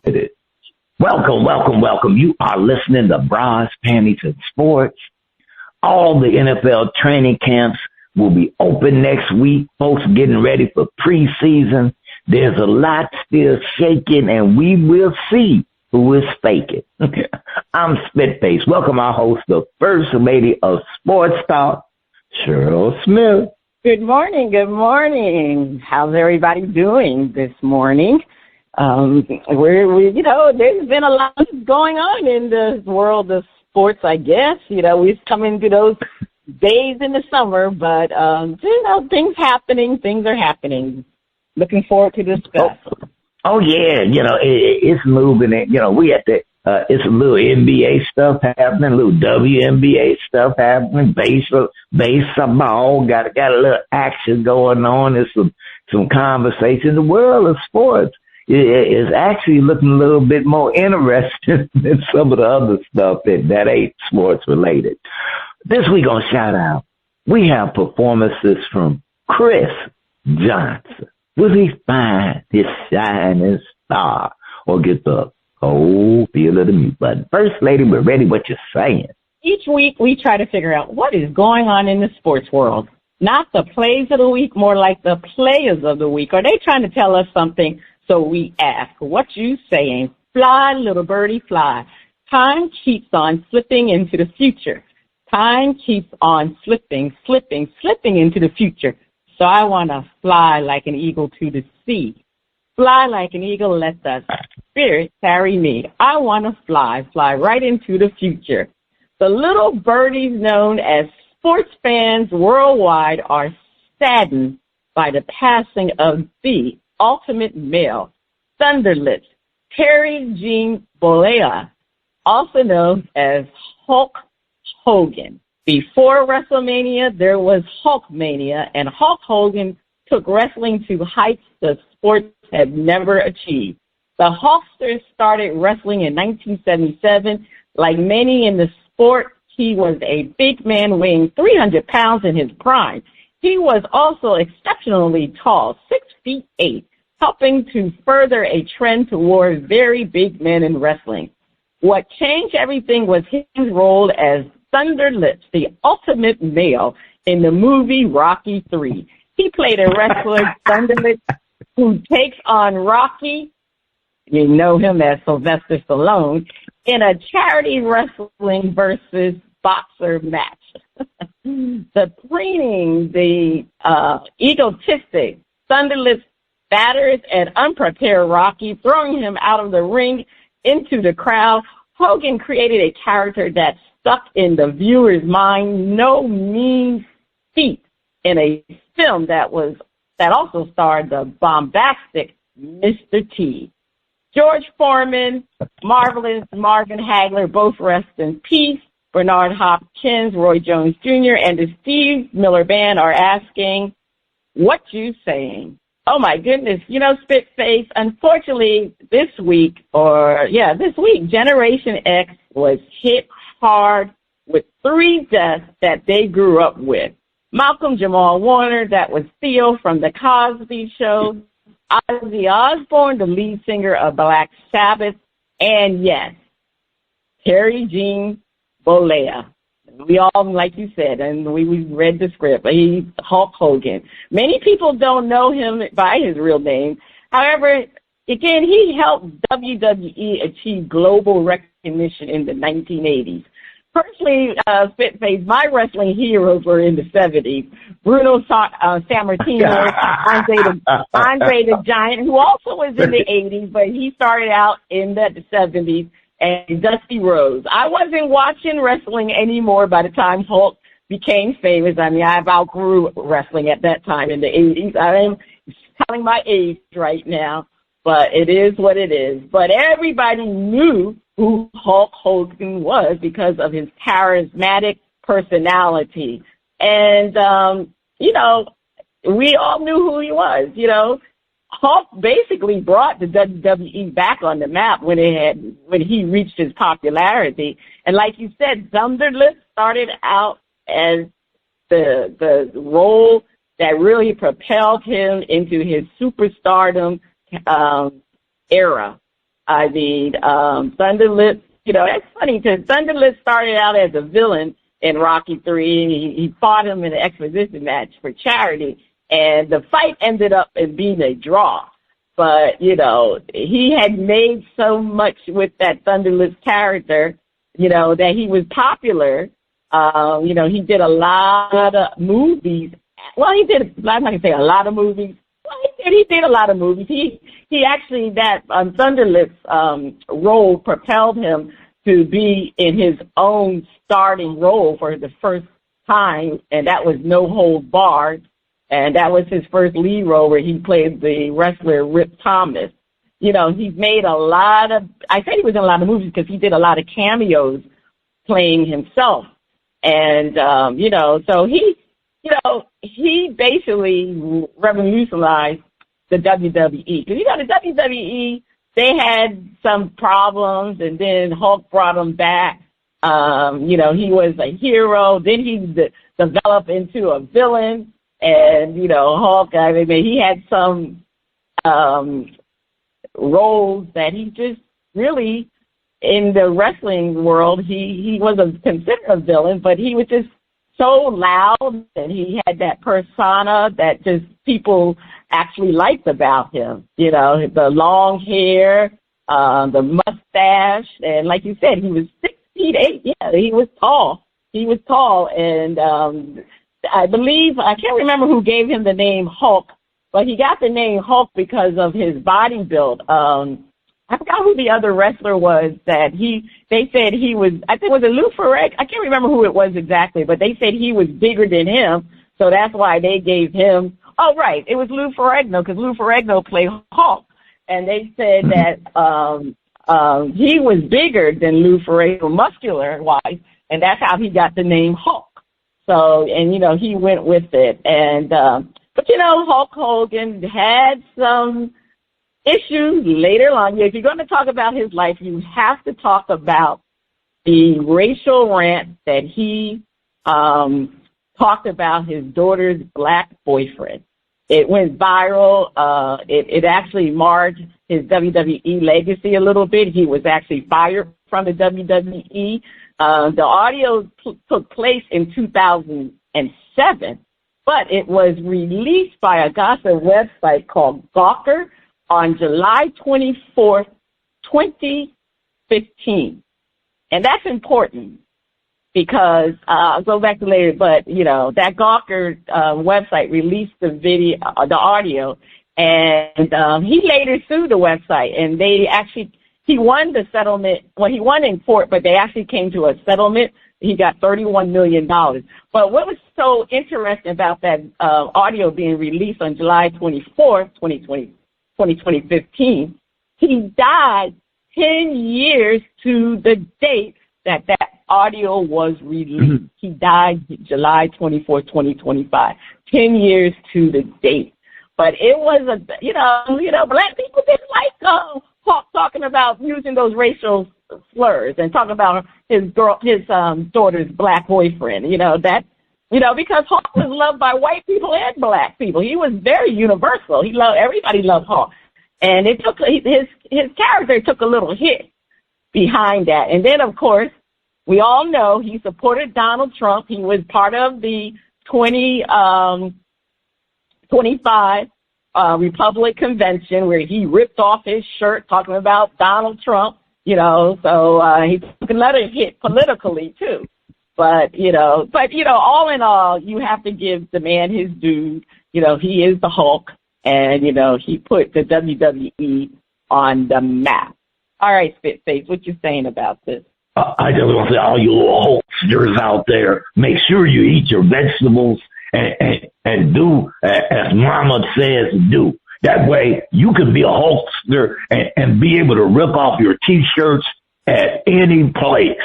with it. Welcome, welcome, welcome. You are listening to Bras, Panties and Sports. All the NFL training camps will be open next week. Folks getting ready for preseason. There's a lot still shaking, and we will see who is faking. I'm Spitface. Welcome our host, the First Lady of Sports Talk, Cheryl Smith. Good morning. Good morning. How's everybody doing this morning? There's been a lot going on in the world of sports, I guess. We've come into those days in the summer, but, things are happening. Looking forward to discuss. Oh yeah. It's moving. We at the, it's a little NBA stuff happening, a little WNBA stuff happening, baseball, got a little action going on. There's some conversation. The world of sports is actually looking a little bit more interesting than some of the other stuff that ain't sports related. This week on Shout Out, we have performances from Kriss, Jonson. Will he find his shining star or get the cold feel of the mute button? First Lady, we're ready. What you're saying? Each week we try to figure out what is going on in the sports world. Not the plays of the week, more like the players of the week. Are they trying to tell us something? So we ask, what you saying? Fly, little birdie, fly. Time keeps on slipping into the future. Time keeps on slipping into the future. So I want to fly like an eagle to the sea. Fly like an eagle, let the spirit carry me. I want to fly right into the future. The little birdies known as sports fans worldwide are saddened by the passing of the ultimate male, Thunderlips, Terry Gene Bollea, also known as Hulk Hogan. Before WrestleMania, there was Hulkmania, and Hulk Hogan took wrestling to heights the sport had never achieved. The Hulkster started wrestling in 1977. Like many in the sport, he was a big man weighing 300 pounds in his prime. He was also exceptionally tall, 6'8", helping to further a trend toward very big men in wrestling. What changed everything was his role as Thunderlips, the ultimate male, in the movie Rocky III. He played a wrestler, Thunderlips, who takes on Rocky, you know him as Sylvester Stallone, in a charity wrestling versus boxer match. The preening, the egotistic Thunderlips batters and unprepared Rocky, throwing him out of the ring into the crowd. Hogan created a character that stuck in the viewer's mind. No mean feat in a film that also starred the bombastic Mr. T. George Foreman, marvelous Marvin Hagler, both rest in peace. Bernard Hopkins, Roy Jones Jr., and the Steve Miller Band are asking, what you saying? Oh, my goodness. Spitface, unfortunately, this week, Generation X was hit hard with 3 deaths that they grew up with. Malcolm Jamal Warner, that was Theo from The Cosby Show. Ozzy Osbourne, the lead singer of Black Sabbath. And, yes, Terry Gene Bollea. We all, like you said, and we read the script, he's Hulk Hogan. Many people don't know him by his real name. However, again, he helped WWE achieve global recognition in the 1980s. Personally, Spitface, my wrestling heroes were in the 70s. Bruno Sammartino, Andre the Giant, who also was in the 80s, but he started out in the 70s. And Dusty Rhodes. I wasn't watching wrestling anymore by the time Hulk became famous. I mean, I've outgrew wrestling at that time in the 80s. I am telling my age right now, but it is what it is. But everybody knew who Hulk Hogan was because of his charismatic personality. And, we all knew who he was, Hulk basically brought the WWE back on the map when he reached his popularity. And like you said, Thunderlips started out as the role that really propelled him into his superstardom era. I mean, Thunderlips, you know, that's funny because Thunderlips started out as a villain in Rocky III. He fought him in an exposition match for charity, and the fight ended up in being a draw. But, you know, he had made so much with that Thunderlips character, you know, that he was popular. You know, he did a lot of movies. Well, I'm not going to say a lot of movies. Well, he did a lot of movies. He actually, that Thunderlips role propelled him to be in his own starting role for the first time, and that was No Holds Barred. And that was his first lead role where he played the wrestler Rip Thomas. You know, he's made a lot of, I say he was in a lot of movies because he did a lot of cameos playing himself. And, you know, so he basically revolutionized the WWE. Because, you know, the WWE, they had some problems, and then Hulk brought him back. You know, he was a hero. Then he developed into a villain. And, you know, Hulk, I mean, he had some roles that he just really, in the wrestling world, he wasn't considered a villain, but he was just so loud, and he had that persona that just people actually liked about him. You know, the long hair, the mustache, and like you said, he was 6'8". Yeah, he was tall. And I believe, I can't remember who gave him the name Hulk, but he got the name Hulk because of his body build. I forgot who the other wrestler was that they said he was, I think it was Lou Ferrigno. I can't remember who it was exactly, but they said he was bigger than him, so that's why they gave him, oh, right, it was Lou Ferrigno, because Lou Ferrigno played Hulk, and they said that he was bigger than Lou Ferrigno, muscular-wise, and that's how he got the name Hulk. So, and, you know, he went with it. And, but, you know, Hulk Hogan had some issues later on. If you're going to talk about his life, you have to talk about the racial rant that he talked about his daughter's black boyfriend. It went viral. It actually marred his WWE legacy a little bit. He was actually fired from the WWE. The audio took place in 2007, but it was released by a gossip website called Gawker on July 24th, 2015. And that's important because I'll go back to later, but, you know, that Gawker website released the video, the audio, and he later sued the website, and he won the settlement. Well, he won in court, but they actually came to a settlement. He got $31 million. But what was so interesting about that audio being released on July 24th, 2015, he died 10 years to the date that audio was released. He died July 24th, 2025, 10 years to the date. But it was you know, black people didn't like Hulk talking about using those racial slurs and talking about his daughter's black boyfriend. You know, because Hulk was loved by white people and black people. He was very universal. Everybody loved Hulk. And it took his character took a little hit behind that. And then, of course, we all know he supported Donald Trump. He was part of the 25 Republic convention where he ripped off his shirt talking about Donald Trump, you know, so he took another hit politically too. But all in all, you have to give the man his due. You know, he is the Hulk, and, you know, he put the WWE on the map. All right, Spitface, what you saying about this? I just want to say, all you little Hulksters out there, make sure you eat your vegetables and do as Mama says do. That way you can be a Hulkster and be able to rip off your T-shirts at any place.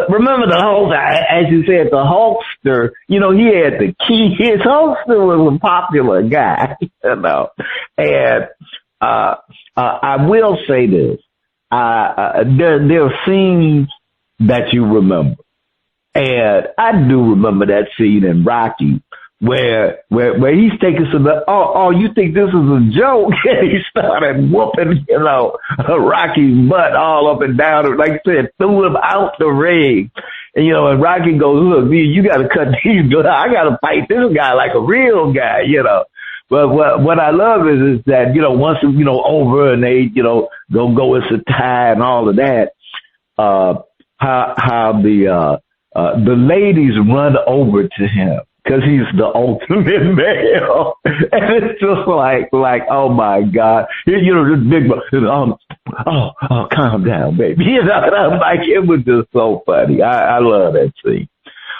Remember the Hulk, as you said, the Hulkster, you know, he had the key. His Hulkster was a popular guy, you know. And I will say this. There are scenes that you remember. And I do remember that scene in Rocky where he's taking some, you think this is a joke? And he started whooping, Rocky's butt all up and down. Like I said, threw him out the ring. And, and Rocky goes, look, you got to cut these. I got to fight this guy like a real guy, But what I love is that, once, over and they, go it's a tie and all of that, how the ladies run over to him because he's the ultimate male. And it's just like, oh my God, this big, calm down, baby. Like, it was just so funny. I love that scene.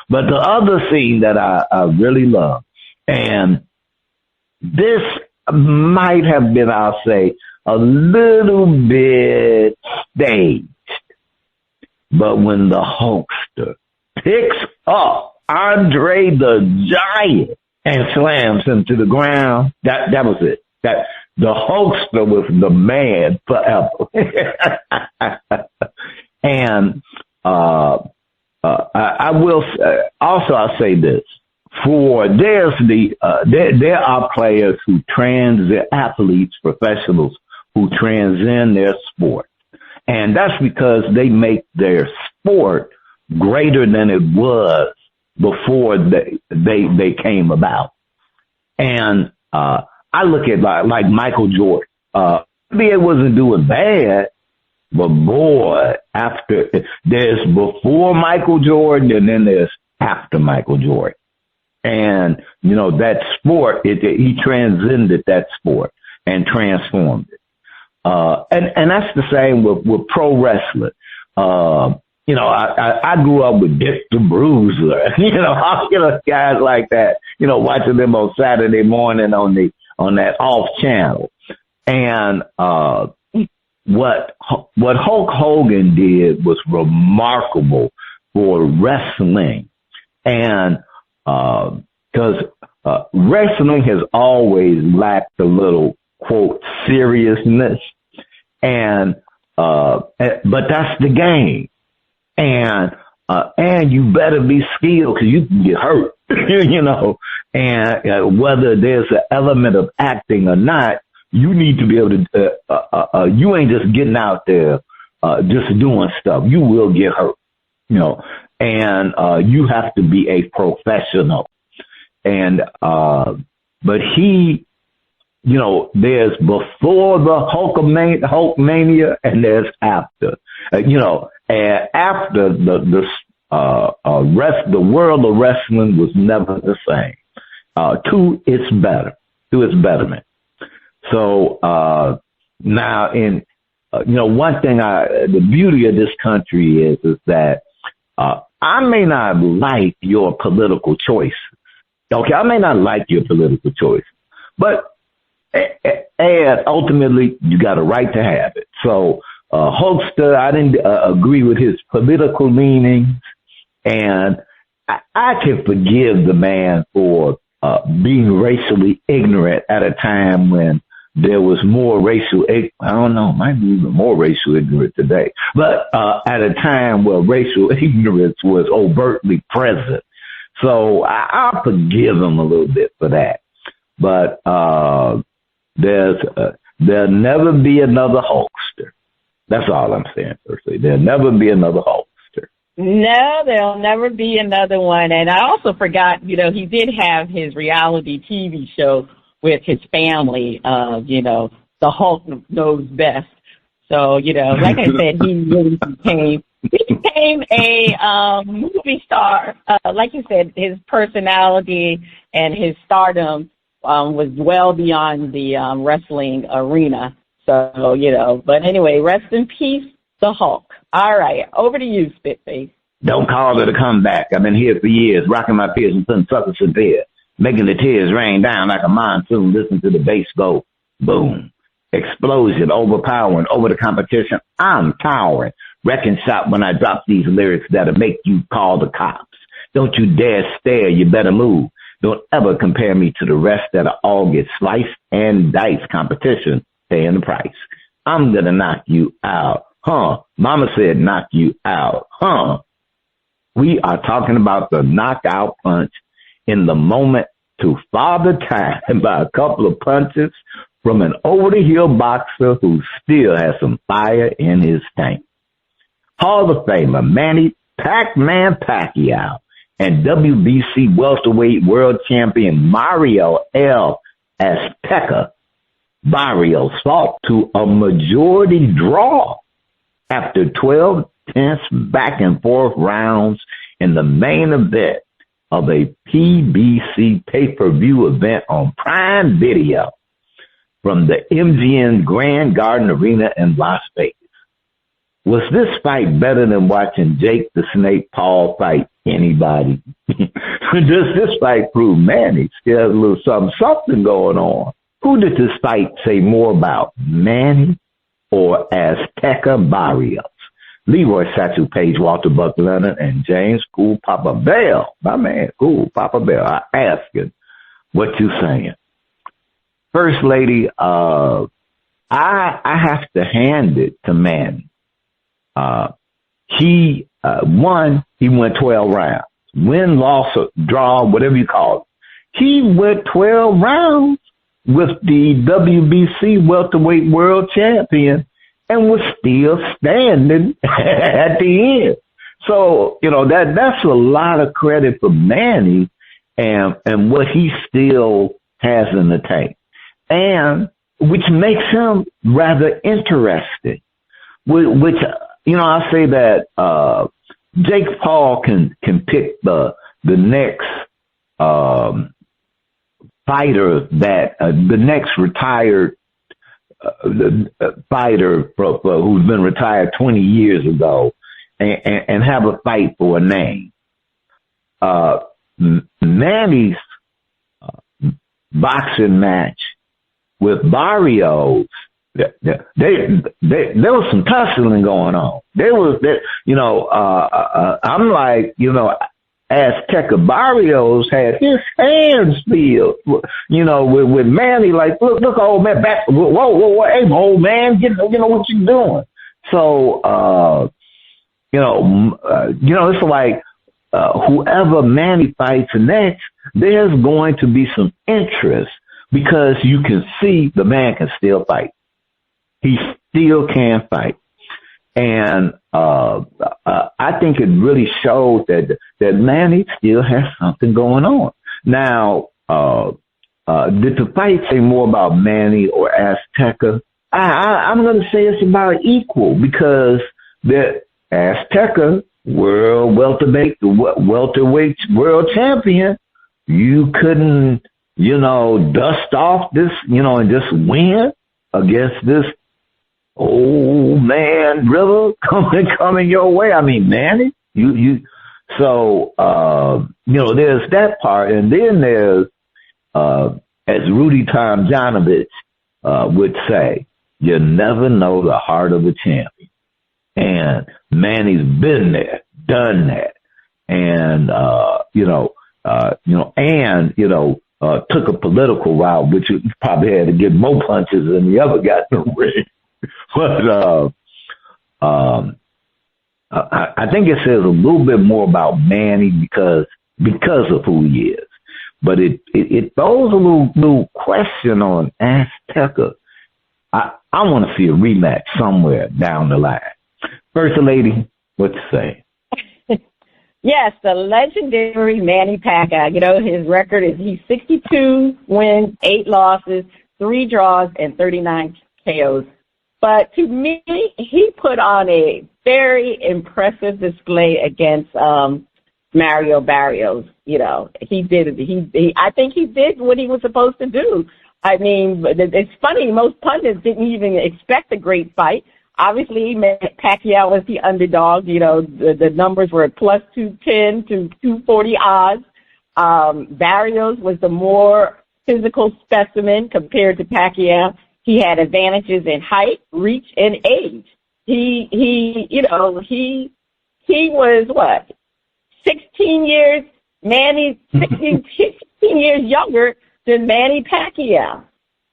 But the other scene that I really love, and this might have been, I'll say, a little bit staged. But when the Hulkster picks up Andre the Giant and slams him to the ground, that was it. That the Hulkster was the man forever. And I will also, I'll say this. There are players who athletes, professionals who transcend their sport. And that's because they make their sport greater than it was before they came about. And I look at like Michael Jordan. NBA wasn't doing bad, but boy, there's before Michael Jordan and then there's after Michael Jordan. And, that sport, he transcended that sport and transformed it. And that's the same with pro wrestling. I grew up with Dick the Bruiser, guys like that, watching them on Saturday morning on that off channel. And, what Hulk Hogan did was remarkable for wrestling. And, cause, wrestling has always lacked a little, quote, seriousness. And, but that's the game. And you better be skilled because you can get hurt, and whether there's an element of acting or not, you need to be able to, you ain't just getting out there, just doing stuff. You will get hurt, and you have to be a professional. And, but he, there's before the Hulkmania and there's after, and after the world of wrestling was never the same. To its betterment. So, now one thing the beauty of this country is that, I may not like your political choices. Okay. I may not like your political choices, but and ultimately you got a right to have it. So, Hulkster, I didn't agree with his political leanings, and I can forgive the man for being racially ignorant at a time when there was more racial, I don't know, might be even more racial ignorance today, but at a time where racial ignorance was overtly present. So I'll forgive him a little bit for that. But there'll never be another Hulkster. That's all I'm saying, personally. There'll never be another Hulkster. No, there'll never be another one. And I also forgot, he did have his reality TV show with his family, the Hulk knows best. So, like I said, he really became a movie star. Like you said, his personality and his stardom was well beyond the wrestling arena. So, but anyway, rest in peace, the Hulk. All right, over to you, Spitface. Don't call it a comeback. I've been here for years, rocking my peers and putting suckers in bed, making the tears rain down like a monsoon. Listen to the bass go boom. Explosion, overpowering, over the competition. I'm towering. Wrecking shop when I drop these lyrics that'll make you call the cops. Don't you dare stare, you better move. Don't ever compare me to the rest that'll all get sliced and diced. Competition, paying the price. I'm gonna knock you out. Huh? Mama said knock you out. Huh? We are talking about the knockout punch in the moment to Father Time by a couple of punches from an over-the-hill boxer who still has some fire in his tank. Hall of Famer Manny Pac-Man Pacquiao and WBC welterweight world champion Mario El Azteca Barrios fought to a majority draw after 12 tense back-and-forth rounds in the main event of a PBC pay-per-view event on Prime Video from the MGM Grand Garden Arena in Las Vegas. Was this fight better than watching Jake the Snake Paul fight anybody? Does this fight prove Manny still has a little something going on? Who did this fight say more about, Manny or Azteca Barrios? Leroy Satchel Page, Walter Buck Leonard, and James Cool Papa Bell. My man, Cool Papa Bell. I asking what you saying. First Lady, I have to hand it to Manny. He went 12 rounds. Win, loss, or draw, whatever you call it. He went 12 rounds with the WBC welterweight world champion and was still standing at the end. So, that's a lot of credit for Manny and what he still has in the tank. And which makes him rather interesting. Which I say that Jake Paul can pick the next fighter that the next retired fighter who's been retired 20 years ago and have a fight for a name. Manny's boxing match with Barrios, there was some tussling going on. I'm like, Azteca Barrios had his hands filled, with Manny, like, look, old man, back, whoa, hey, old man, what you doing? So, it's like, whoever Manny fights next, there's going to be some interest because you can see the man can still fight. He still can fight. And I think it really showed that Manny still has something going on. Now, did the fight say more about Manny or Azteca? I'm going to say it's about equal because the Azteca welterweight world champion, you couldn't, dust off this, and just win against this old man River coming your way. I mean, Manny, so, there's that part. And then there's, as Rudy Tomjanovich, would say, you never know the heart of a champion. And Manny's been there, done that. And, took a political route, which he probably had to get more punches than the other got in the ring. But I think it says a little bit more about Manny because of who he is. But it throws a little question on Azteca. I want to see a rematch somewhere down the line. First Lady, what you say? Yes, the legendary Manny Pacquiao. His record is he's 62 wins, 8 losses, 3 draws, and 39 KOs. But to me, he put on a very impressive display against Mario Barrios. He did. I think he did what he was supposed to do. I mean, it's funny. Most pundits didn't even expect a great fight. Obviously, Pacquiao was the underdog. The numbers were plus 210 to 240 odds. Barrios was the more physical specimen compared to Pacquiao. He had advantages in height, reach, and age. He was what? 16 years, Manny, 16 years younger than Manny Pacquiao.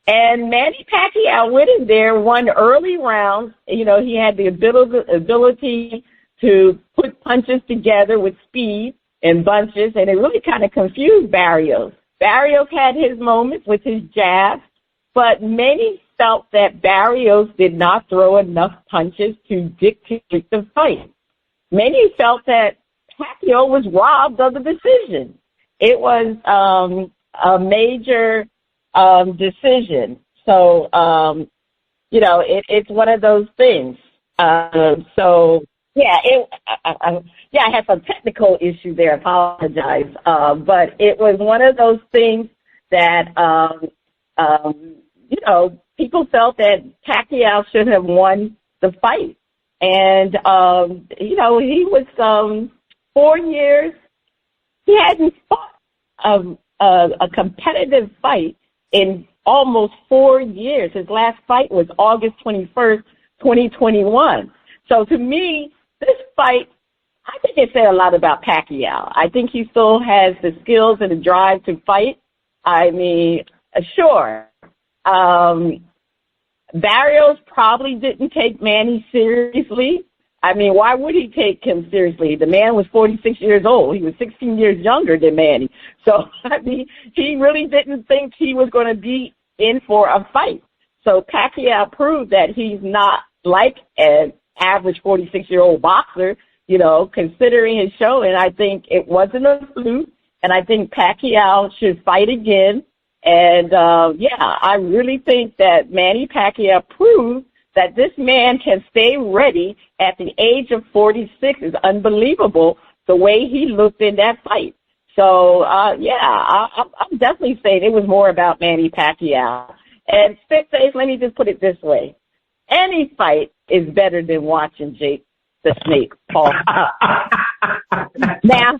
And Manny Pacquiao went in there, won early rounds. He had the ability to put punches together with speed and bunches, and it really kind of confused Barrios. Barrios had his moments with his jab, but many felt that Barrios did not throw enough punches to dictate the fight. Many felt that Pacquiao was robbed of the decision. It was a major decision. So, it's one of those things. I had some technical issue there. I apologize. But it was one of those things that, people felt that Pacquiao should have won the fight. And, he was 4 years. He hadn't fought a competitive fight in almost 4 years. His last fight was August 21st, 2021. So to me, this fight, I think it said a lot about Pacquiao. I think he still has the skills and the drive to fight. I mean, sure. Barrios probably didn't take Manny seriously. I mean, why would he take him seriously? The man was 46 years old. He was 16 years younger than Manny. So, I mean, he really didn't think he was going to be in for a fight. So Pacquiao proved that he's not like an average 46-year-old boxer, considering his showing. I think it wasn't a fluke, and I think Pacquiao should fight again. And, I really think that Manny Pacquiao proved that this man can stay ready at the age of 46 is unbelievable, the way he looked in that fight. So, I'm definitely saying it was more about Manny Pacquiao. And Spitface, let me just put it this way. Any fight is better than watching Jake the Snake Paul. Now,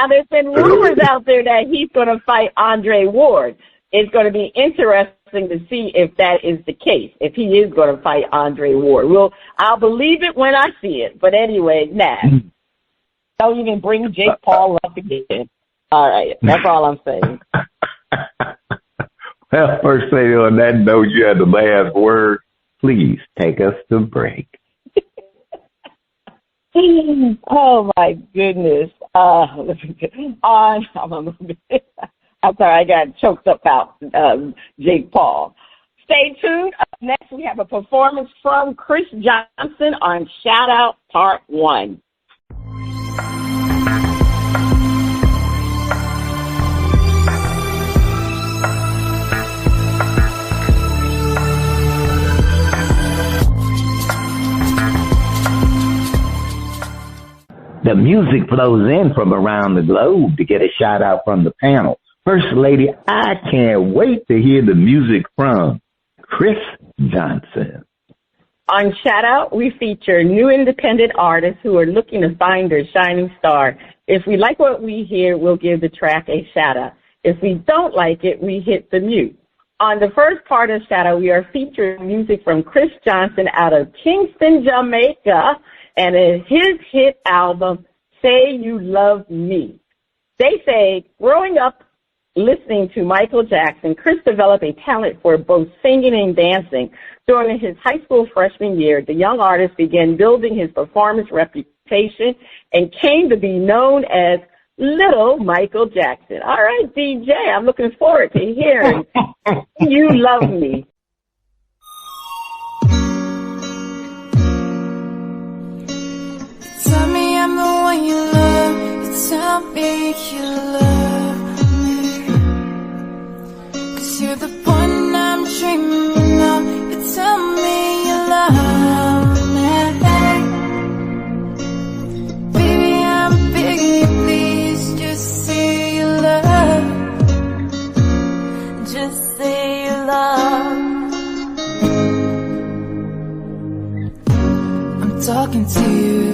there's been rumors out there that he's going to fight Andre Ward. It's going to be interesting to see if that is the case, if he is going to fight Andre Ward. I'll believe it when I see it. But anyway, don't even bring Jake Paul up again. All right, that's all I'm saying. Well, first thing on that note, you had the last word. Please take us to break. Oh, my goodness. I'm sorry, I got choked up about Jake Paul. Stay tuned. Up next, we have a performance from Kriss Jonson on Shout Out Part 1. The music flows in from around the globe to get a shout out from the panel. First Lady, I can't wait to hear the music from Kriss Jonson. On Shout Out, we feature new independent artists who are looking to find their shining star. If we like what we hear, we'll give the track a shout out. If we don't like it, we hit the mute. On the first part of Shout Out, we are featuring music from Kriss Jonson out of Kingston, Jamaica, and his hit album, Say You Love Me. They say, growing up listening to Michael Jackson, Kriss developed a talent for both singing and dancing. During his high school freshman year, the young artist began building his performance reputation and came to be known as Little Michael Jackson. All right, DJ, I'm looking forward to hearing You Love Me. Tell me I'm the one you love. You tell me you love me. 'Cause you're the one I'm dreaming of. You tell me you love me. Baby, I'm begging you, please just say you love. Just say you love. I'm talking to you,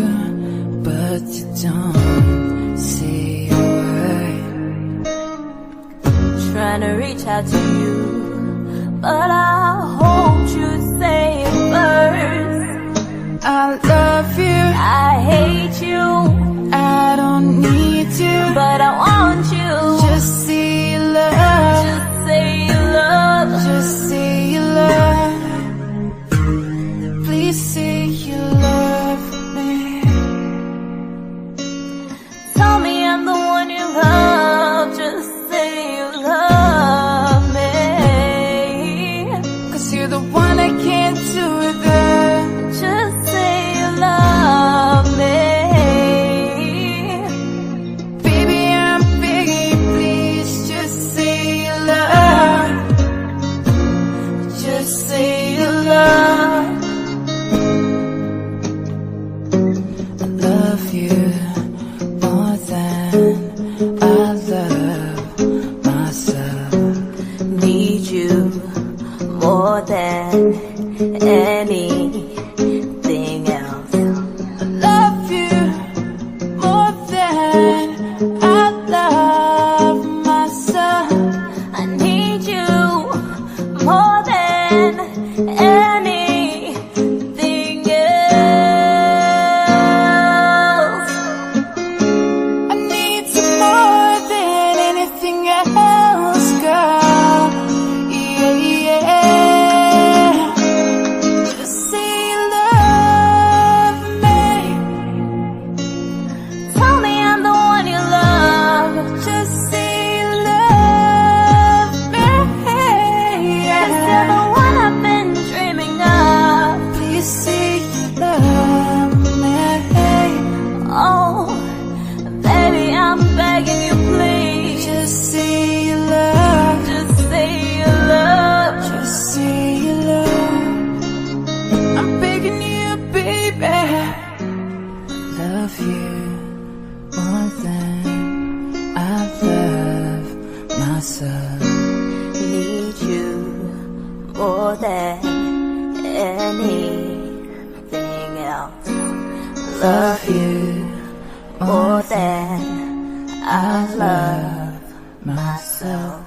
but you don't say a word. Trying to reach out to you, but I hope you say it first. I love you, I hate you, I don't need you, but I want you. Just say you love, just say you love, just say you love. Please say you love me. Tell me I'm the one you love. Just say you love. more than anything else. I love you more than I love myself. I need you more than anything else. I need you more than anything else, girl. Yeah, yeah. Just say you love me. Tell me I'm the one you love. Just say you love me. Yes, you're the one I've been dreaming of. Please say you love me. Oh, baby, I'm begging you, please. Just say you love. Just say you love. Just say you love. I'm begging you, baby. Love you more than I love myself. Need you more than anything else. Love you more than I love myself.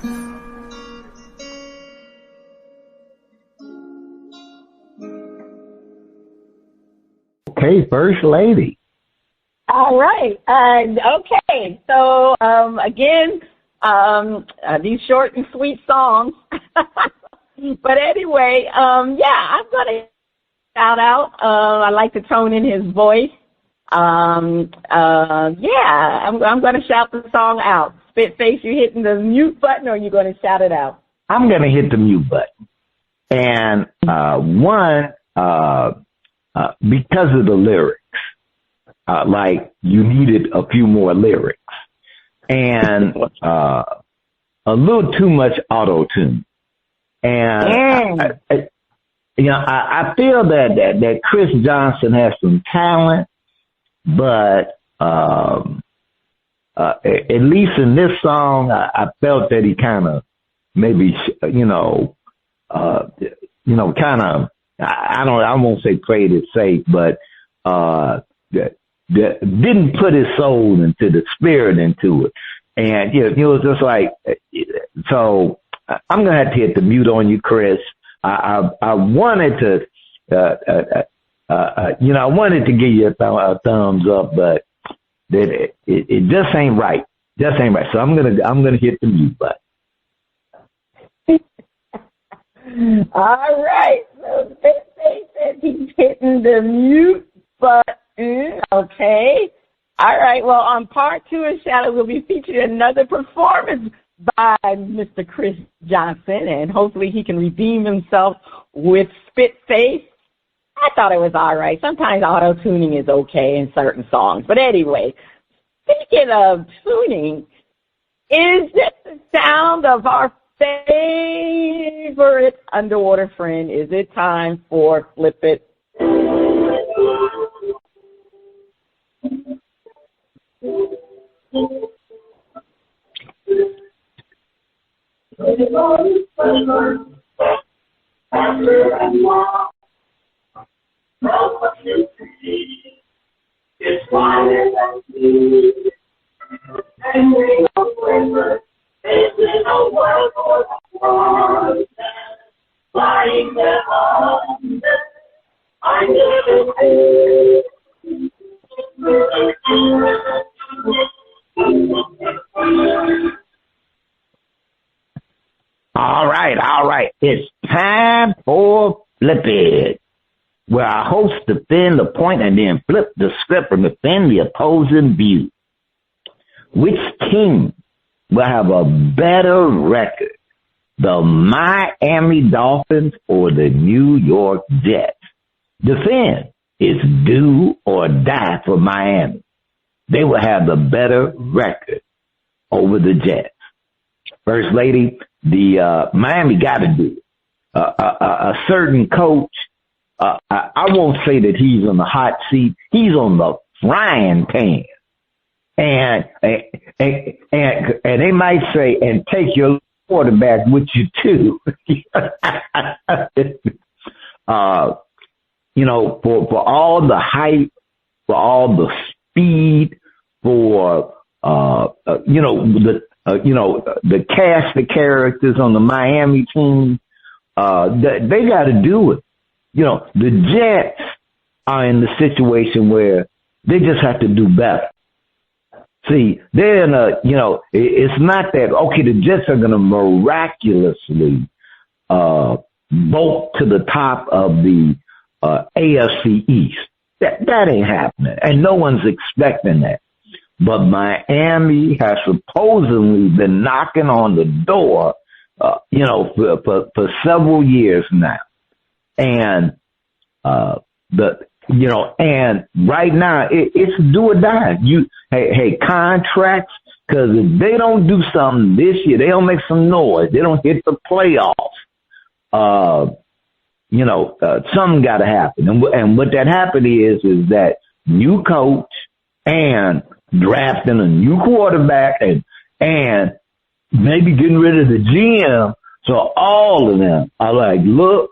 Okay, First Lady. All right. Okay. So, again, these short and sweet songs. But anyway, yeah, I'm going to shout out. I like the tone in his voice. Yeah, I'm going to shout the song out. Spitface, you hitting the mute button, or you going to shout it out? I'm going to hit the mute button. And because of the lyrics, like you needed a few more lyrics, and a little too much auto-tune. And, I feel that Kriss Jonson has some talent, but at least in this song, I felt that he kind of maybe, kind of, I won't say played it safe, but didn't put his soul into the spirit into it. And, it was just like, so I'm going to have to hit the mute on you, Kriss. I wanted to, I wanted to give you a thumbs up, but it just ain't right. Just ain't right. So I'm gonna hit the mute button. All right. So they said he's hitting the mute button. Okay. All right. Well, on part 2 of Shadow, we'll be featuring another performance by Mr. Kriss Jonson, and hopefully he can redeem himself with Spitface. I thought it was all right. Sometimes auto-tuning is okay in certain songs. But anyway, speaking of tuning, is this the sound of our favorite underwater friend? Is it time for Flip It? From what you see, it's wider than me. And we know forever, there's no word for the one. Flying there under, under the All right. It's time for Flip It, where our hosts defend the point and then flip the script and defend the opposing view. Which team will have a better record, the Miami Dolphins or the New York Jets? Defend is do or die for Miami. They will have the better record over the Jets. First Lady, the Miami got to do it. A certain coach, I won't say that he's on the hot seat. He's on the frying pan. And they might say, and take your quarterback with you too. For all the hype, for all the speed, for the cast of characters on the Miami team, they got to do it. The Jets are in the situation where they just have to do better. See, they're in it's not that, okay, the Jets are going to miraculously vault to the top of the AFC East. That ain't happening, and no one's expecting that. But Miami has supposedly been knocking on the door, for several years now. And, and right now it's do or die. Hey, contracts, cause if they don't do something this year, they don't make some noise, they don't hit the playoffs, something gotta happen. And what that happen is that new coach and drafting a new quarterback and maybe getting rid of the GM. So all of them are like, look,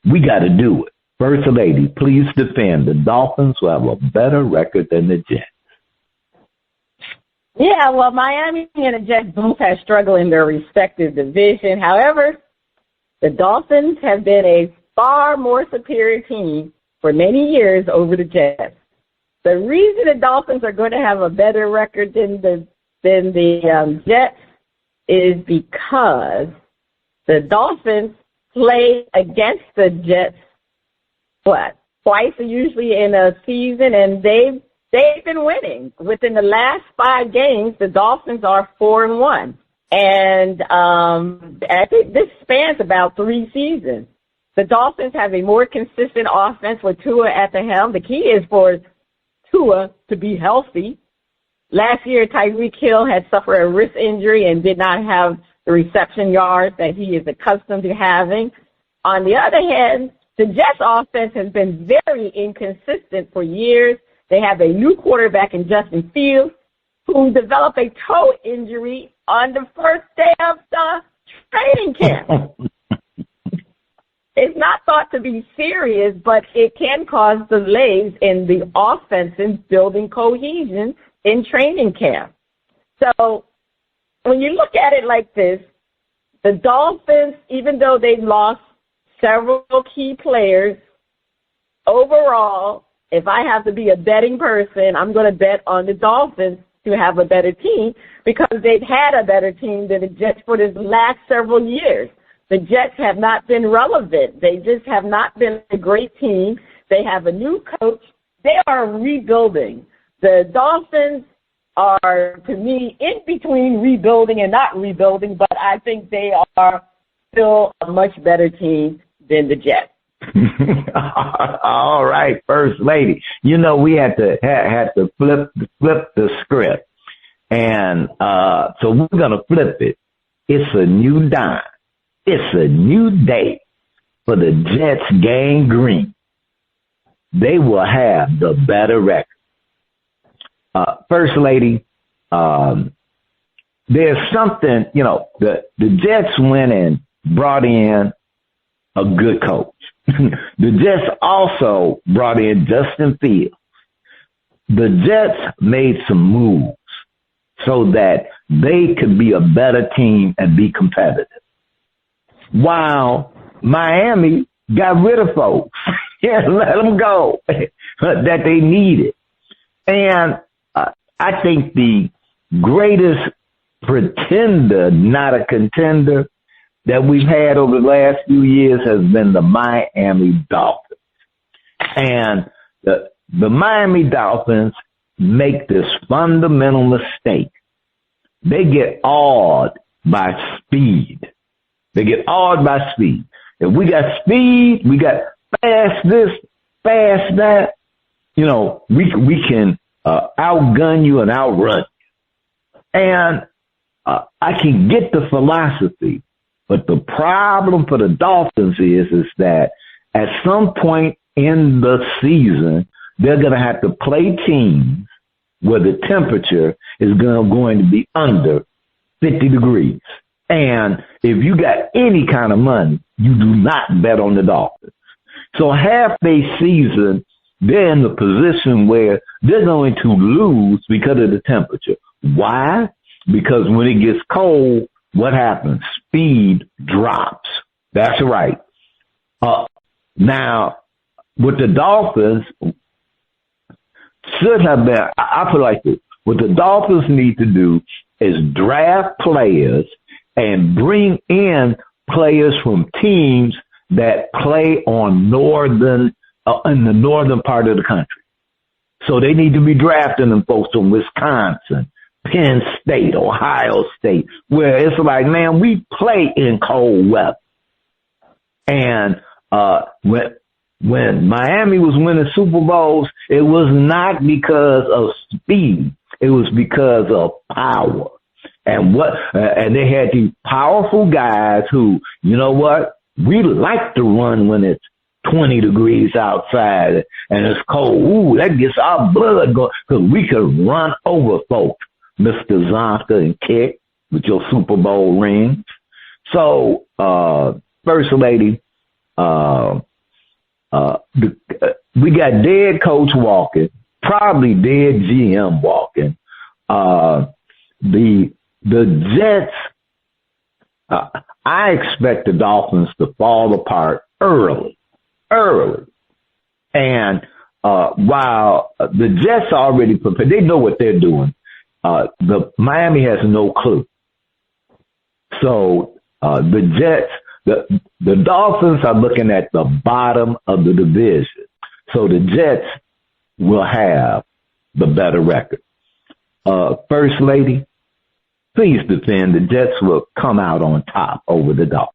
we got to do it. First Lady, please defend. The Dolphins will have a better record than the Jets. Yeah, well, Miami and the Jets both have struggled in their respective division. However, the Dolphins have been a far more superior team for many years over the Jets. The reason the Dolphins are going to have a better record than the Jets is because the Dolphins play against the Jets, twice usually in a season, and they've been winning. Within the last 5 games, the Dolphins are 4-1, and I think this spans about 3 seasons. The Dolphins have a more consistent offense with Tua at the helm. The key is for Tua to be healthy. Last year, Tyreek Hill had suffered a wrist injury and did not have the reception yards that he is accustomed to having. On the other hand, the Jets offense has been very inconsistent for years. They have a new quarterback in Justin Fields who developed a toe injury on the first day of the training camp. It's not thought to be serious, but it can cause delays in the offense in building cohesion in training camp. So when you look at it like this, the Dolphins, even though they've lost several key players, overall, if I have to be a betting person, I'm going to bet on the Dolphins to have a better team because they've had a better team than the Jets for the last several years. The Jets have not been relevant. They just have not been a great team. They have a new coach. They are rebuilding. The Dolphins are, to me, in between rebuilding and not rebuilding, but I think they are still a much better team than the Jets. All right, First Lady. We had to flip the script. And so we're going to flip it. It's a new dime. It's a new day for the Jets gang green. They will have the better record. First Lady, there's something, the Jets went and brought in a good coach. The Jets also brought in Justin Fields. The Jets made some moves so that they could be a better team and be competitive. While Miami got rid of folks. Let them go that they needed. And I think the greatest pretender, not a contender, that we've had over the last few years has been the Miami Dolphins. And the Miami Dolphins make this fundamental mistake. They get awed by speed. They get awed by speed. If we got speed, we got fast this, fast that, we can outgun you and outrun you. And I can get the philosophy, but the problem for the Dolphins is that at some point in the season, they're going to have to play teams where the temperature is going to be under 50 degrees. And if you got any kind of money, you do not bet on the Dolphins. So half their season, they're in the position where they're going to lose because of the temperature. Why? Because when it gets cold, what happens? Speed drops. That's right. Now, with the Dolphins, should have been, I feel like this. What the Dolphins need to do is draft players and bring in players from teams that play on in the northern part of the country. So they need to be drafting them folks from Wisconsin, Penn State, Ohio State, where it's like, man, we play in cold weather. And when Miami was winning Super Bowls, it was not because of speed. It was because of power. And they had these powerful guys who, you know what? We like to run when it's 20 degrees outside and it's cold. Ooh, that gets our blood going because we could run over folks, Mr. Zonka and Kick, with your Super Bowl rings. So, First Lady, we got dead coach walking, probably dead GM walking. The Jets, I expect the Dolphins to fall apart early. And while the Jets are already prepared, they know what they're doing. The Miami has no clue. So the Jets, the Dolphins are looking at the bottom of the division. So the Jets will have the better record. First Lady, please defend. The Jets will come out on top over the Dolphins.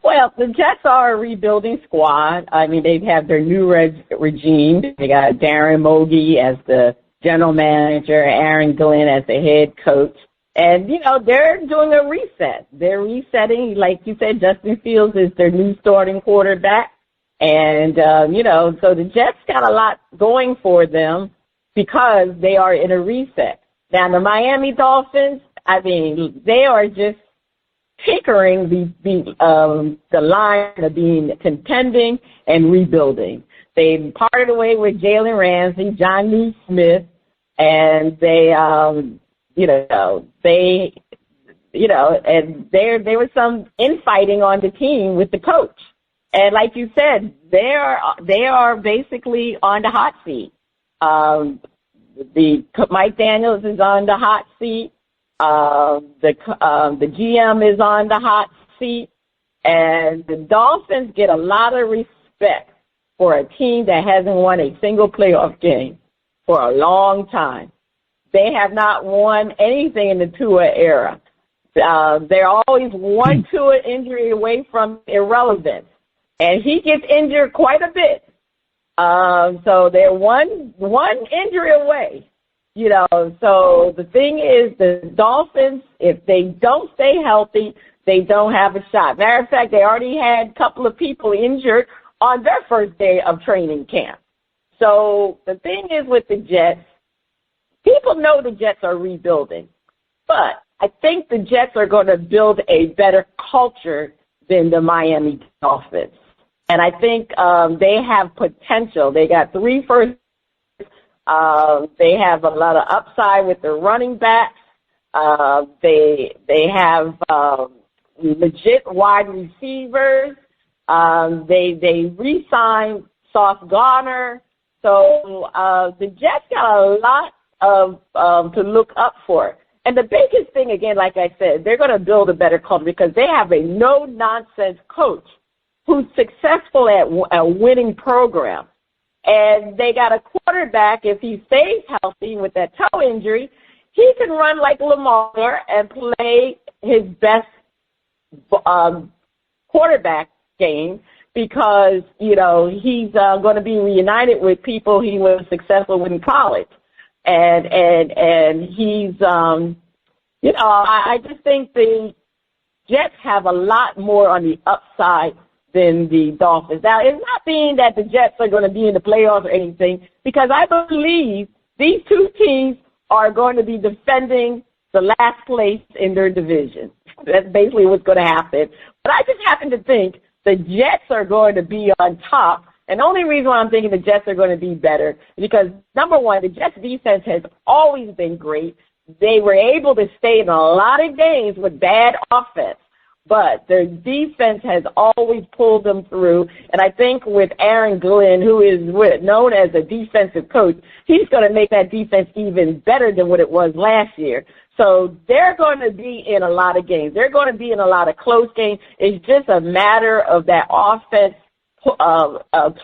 Well, the Jets are a rebuilding squad. I mean, they have their new regime. They got Darren Mogi as the general manager, Aaron Glenn as the head coach. And, you know, they're doing a reset. They're resetting. Like you said, Justin Fields is their new starting quarterback. And, you know, so the Jets got a lot going for them because they are in a reset. Now, the Miami Dolphins, I mean, they are just tinkering the line of being contending and rebuilding. They parted away with Jalen Ramsey, John Smith, and they, and there was some infighting on the team with the coach. And like you said, they are basically on the hot seat. Mike Daniels is on the hot seat. The GM is on the hot seat, and the Dolphins get a lot of respect for a team that hasn't won a single playoff game for a long time. They have not won anything in the Tua era. They're always one Tua injury away from irrelevance, and he gets injured quite a bit. So they're one injury away. You know, so the thing is, the Dolphins, if they don't stay healthy, they don't have a shot. Matter of fact, they already had a couple of people injured on their first day of training camp. So the thing is with the Jets, people know the Jets are rebuilding, but I think the Jets are going to build a better culture than the Miami Dolphins. And I think they have potential. They got 3 first. They have a lot of upside with their running backs. They have legit wide receivers. They re-signed Sauce Gardner. So the Jets got a lot of to look up for. And the biggest thing, again, like I said, they're going to build a better culture because they have a no-nonsense coach who's successful at a winning program. And they got a quarterback, if he stays healthy with that toe injury, he can run like Lamar and play his best quarterback game because, you know, he's going to be reunited with people he was successful with in college. And he's, you know, I just think the Jets have a lot more on the upside than the Dolphins. Now, it's not being that the Jets are going to be in the playoffs or anything, because I believe these two teams are going to be defending the last place in their division. That's basically what's going to happen. But I just happen to think the Jets are going to be on top. And the only reason why I'm thinking the Jets are going to be better is because, number one, the Jets' defense has always been great. They were able to stay in a lot of games with bad offense, but their defense has always pulled them through. And I think with Aaron Glenn, who is known as a defensive coach, he's going to make that defense even better than what it was last year. So they're going to be in a lot of games. They're going to be in a lot of close games. It's just a matter of that offense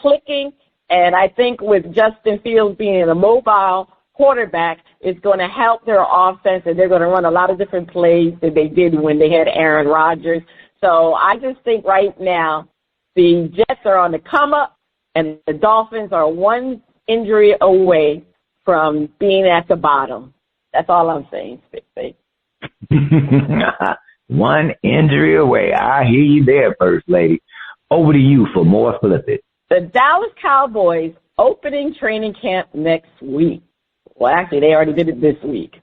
clicking. And I think with Justin Fields being a mobile quarterback, it's going to help their offense, and they're going to run a lot of different plays that they did when they had Aaron Rodgers. So I just think right now the Jets are on the come up, and the Dolphins are one injury away from being at the bottom. That's all I'm saying, Spitface. One injury away. I hear you there, First Lady. Over to you for more Flip It. The Dallas Cowboys opening training camp next week. Well, actually, they already did it this week.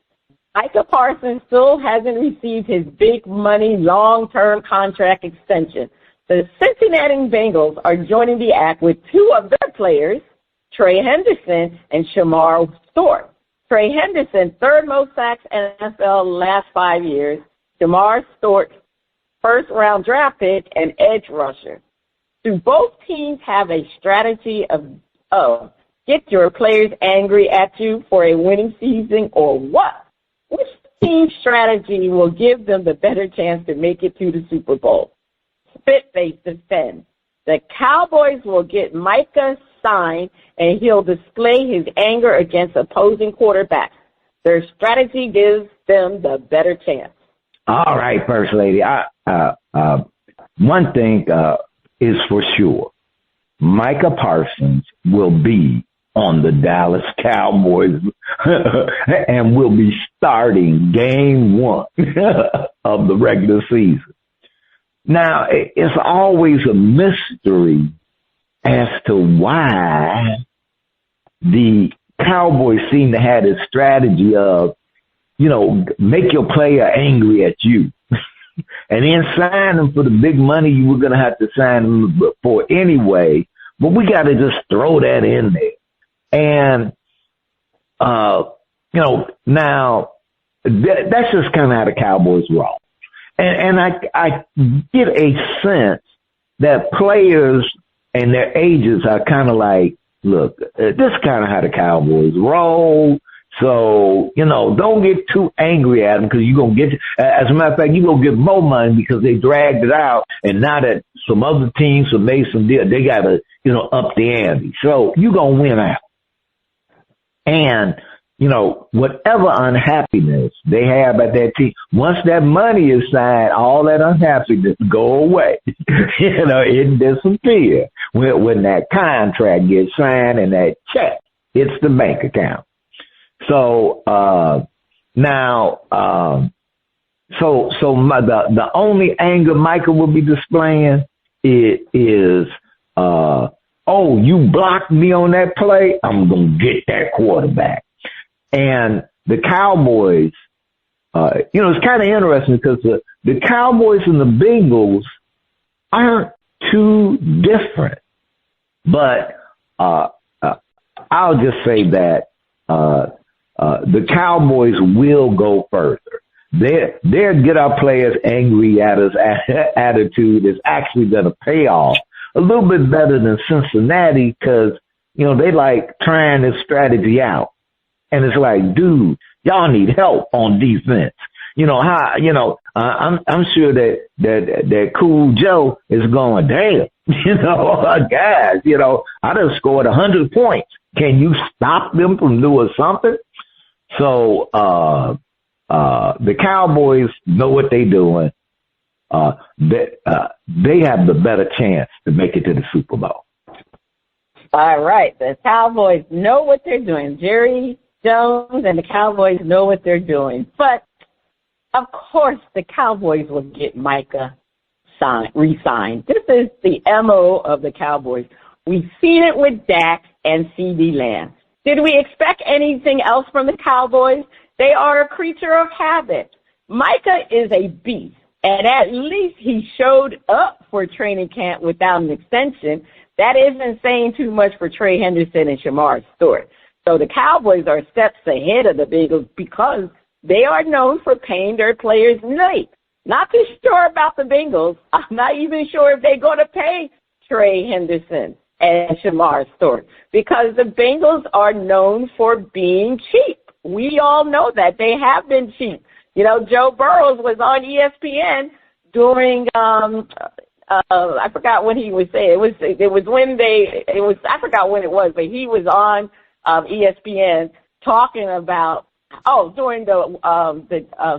Micah Parsons still hasn't received his big money long-term contract extension. The Cincinnati Bengals are joining the act with two of their players, Trey Henderson and Shamar Stewart. Trey Henderson, third most sacks in NFL last 5 years. Shamar Stewart, first-round draft pick and edge rusher. Do both teams have a strategy of get your players angry at you for a winning season or what? Which team strategy will give them the better chance to make it to the Super Bowl? Spitface defends. The Cowboys will get Micah signed, and he'll display his anger against opposing quarterbacks. Their strategy gives them the better chance. All right, First Lady. One thing is for sure. Micah Parsons will be on the Dallas Cowboys and will be starting game one of the regular season. Now, it's always a mystery as to why the Cowboys seem to have this strategy of, make your player angry at you. And then sign them for the big money you were going to have to sign them for anyway. But we got to just throw that in there. And, now that's just kind of how the Cowboys roll. And I get a sense that players and their agents are kind of like, look, this is kind of how the Cowboys roll. So, don't get too angry at them because you're going to get, as a matter of fact, you're going to get more money because they dragged it out. And now that some other teams have made some deal, they got to, up the ante. So you're going to win out. And, whatever unhappiness they have at that team, once that money is signed, all that unhappiness go away. It disappears when that contract gets signed and that check hits the bank account. So, now, the only anger Micah will be displaying is, oh, you blocked me on that play, I'm going to get that quarterback. And the Cowboys, it's kind of interesting because the Cowboys and the Bengals aren't too different. But I'll just say that the Cowboys will go further. Their get our players angry at us attitude is actually going to pay off a little bit better than Cincinnati because, they like trying this strategy out. And it's like, dude, y'all need help on defense. I'm sure that Cool Joe is going, damn, guys, I done scored 100 points. Can you stop them from doing something? So, the Cowboys know what they're doing. They have the better chance to make it to the Super Bowl. All right. The Cowboys know what they're doing. Jerry Jones and the Cowboys know what they're doing. But, of course, the Cowboys will get Micah re-signed. This is the MO of the Cowboys. We've seen it with Dak and CeeDee Lamb. Did we expect anything else from the Cowboys? They are a creature of habit. Micah is a beast, and at least he showed up for training camp without an extension. That isn't saying too much for Trey Henderson and Shamar Stewart. So the Cowboys are steps ahead of the Bengals because they are known for paying their players late. Not too sure about the Bengals. I'm not even sure if they're going to pay Trey Henderson and Shamar Stewart because the Bengals are known for being cheap. We all know that. They have been cheap. You know, Joe Burrows was on ESPN during I forgot when he was saying I forgot when it was, but he was on ESPN talking about during the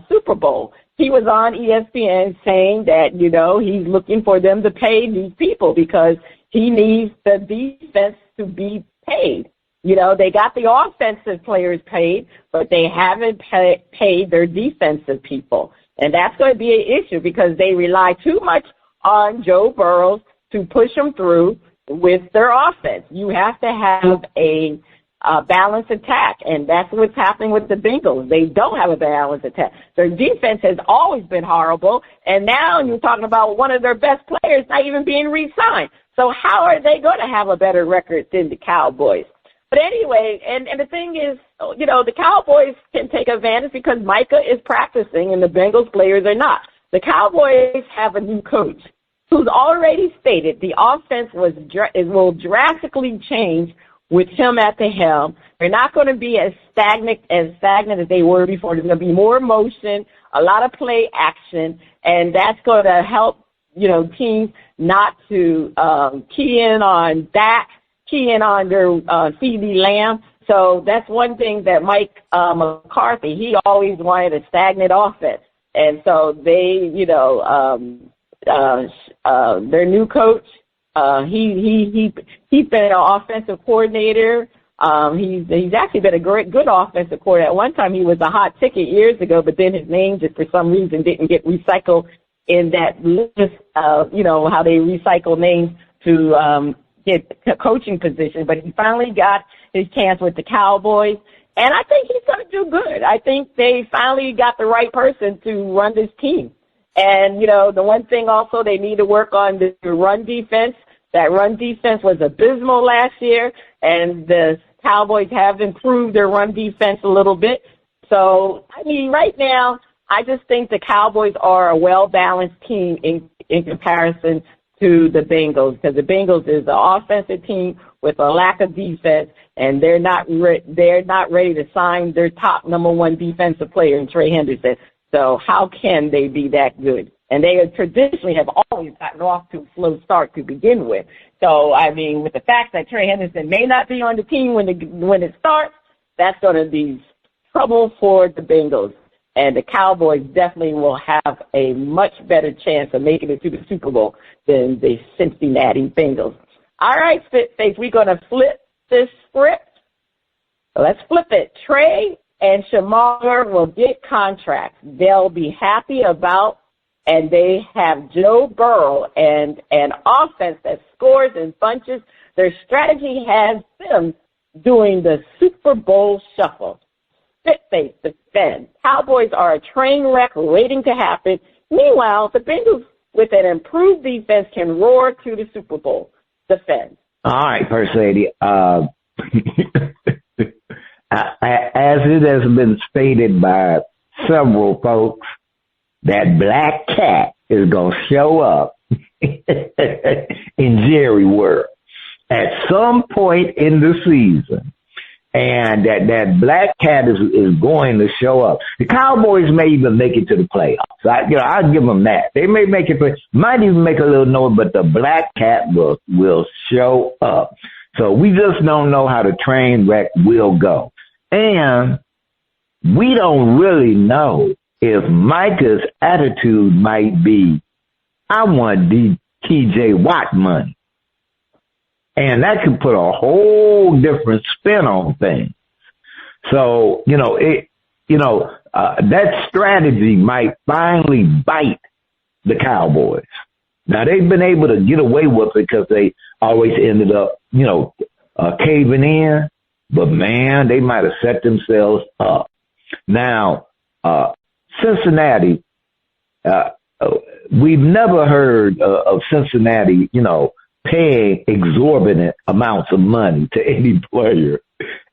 Super Bowl. He was on ESPN saying that, you know, he's looking for them to pay these people because he needs the defense to be paid. You know, they got the offensive players paid, but they haven't paid their defensive people. And that's going to be an issue because they rely too much on Joe Burrow to push them through with their offense. You have to have a balanced attack, and that's what's happening with the Bengals. They don't have a balanced attack. Their defense has always been horrible, and now you're talking about one of their best players not even being re-signed. So how are they going to have a better record than the Cowboys? But anyway, and the thing is, you know, the Cowboys can take advantage because Micah is practicing and the Bengals players are not. The Cowboys have a new coach who's already stated the offense will drastically change with him at the helm. They're not going to be as stagnant as they were before. There's going to be more motion, a lot of play action, and that's going to help, you know, teams not to key in on their CeeDee Lamb. So that's one thing that Mike McCarthy, he always wanted a stagnant offense. And so they, you know, their new coach, he's been an offensive coordinator. He's actually been a good offensive coordinator. At one time he was a hot ticket years ago, but then his name just for some reason didn't get recycled in that list of, you know, how they recycle names to get a coaching position. But he finally got his chance with the Cowboys. And I think he's going to do good. I think they finally got the right person to run this team. And, you know, the one thing also they need to work on the run defense. That run defense was abysmal last year, and the Cowboys have improved their run defense a little bit. So, I mean, right now, I just think the Cowboys are a well-balanced team in comparison to the Bengals, because the Bengals is an offensive team with a lack of defense, and they're not ready to sign their top number one defensive player in Trey Henderson. So how can they be that good? And they traditionally have always gotten off to a slow start to begin with. So, I mean, with the fact that Trey Henderson may not be on the team when it starts, that's going to be trouble for the Bengals. And the Cowboys definitely will have a much better chance of making it to the Super Bowl than the Cincinnati Bengals. All right, Spitface, we're going to flip this script. Let's flip it. Trey and Shamar will get contracts. They'll be happy about, and they have Joe Burrow and an offense that scores in bunches. Their strategy has them doing the Super Bowl shuffle. Spitface defend. Cowboys are a train wreck waiting to happen. Meanwhile, the Bengals, with an improved defense, can roar to the Super Bowl. Defend. All right, First Lady. As it has been stated by several folks, that black cat is going to show up in Jerry World at some point in the season. And that black cat is going to show up. The Cowboys may even make it to the playoffs. I'll give them that. They may make it, might even make a little noise, but the black cat will show up. So we just don't know how the train wreck will go. And we don't really know if Micah's attitude might be, I want TJ Watt money. And that could put a whole different spin on things. So, that strategy might finally bite the Cowboys. Now, they've been able to get away with it because they always ended up, caving in. But, man, they might have set themselves up. Now, Cincinnati, we've never heard of Cincinnati, paying exorbitant amounts of money to any player.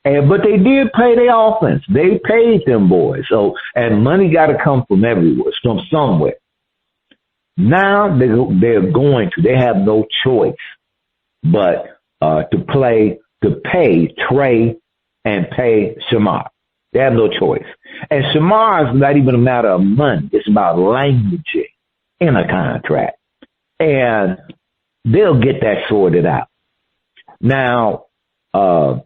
But they did pay their offense. They paid them boys. So, and money got to come from everywhere, from somewhere. Now they have no choice but to pay Trey and pay Shamar. They have no choice. And Shamar is not even a matter of money. It's about language in a contract. And they'll get that sorted out. Now, the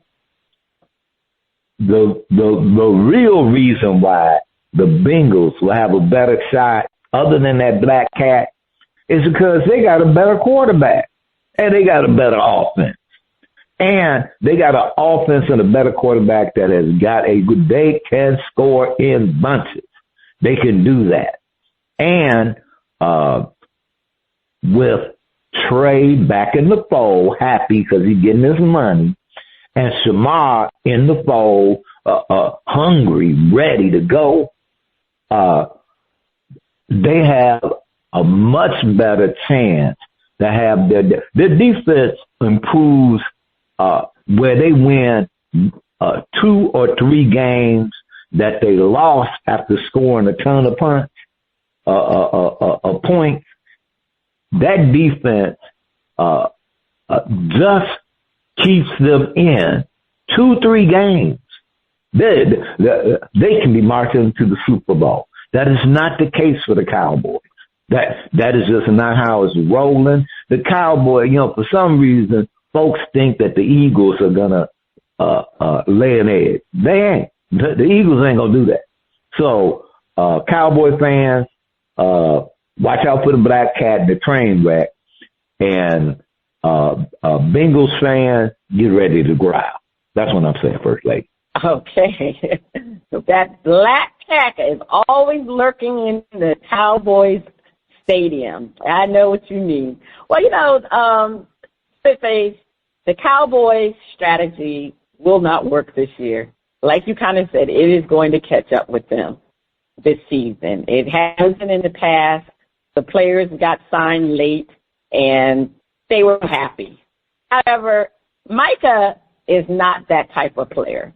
real reason why the Bengals will have a better shot, other than that black cat, is because they got a better quarterback and they got a better offense. And they got an offense and a better quarterback that has got they can score in bunches. They can do that. And with Trey back in the fold, happy because he's getting his money, and Shamar in the fold, hungry, ready to go, they have a much better chance to have their defense improves where they win 2 or 3 games that they lost after scoring a ton of points. That defense just keeps them in 2-3 games. They can be marching to the Super Bowl. That is not the case for the Cowboys. That is just not how it's rolling. The Cowboys, for some reason, folks think that the Eagles are gonna lay an egg. They ain't. The Eagles ain't gonna do that. So, Cowboy fans, watch out for the black cat and the train wreck. And Bengals fans, get ready to growl. That's what I'm saying, First Lady. Okay. That black cat is always lurking in the Cowboys stadium. I know what you mean. Well, Spitface, the Cowboys strategy will not work this year. Like you kind of said, it is going to catch up with them this season. It hasn't in the past. The players got signed late, and they were happy. However, Micah is not that type of player.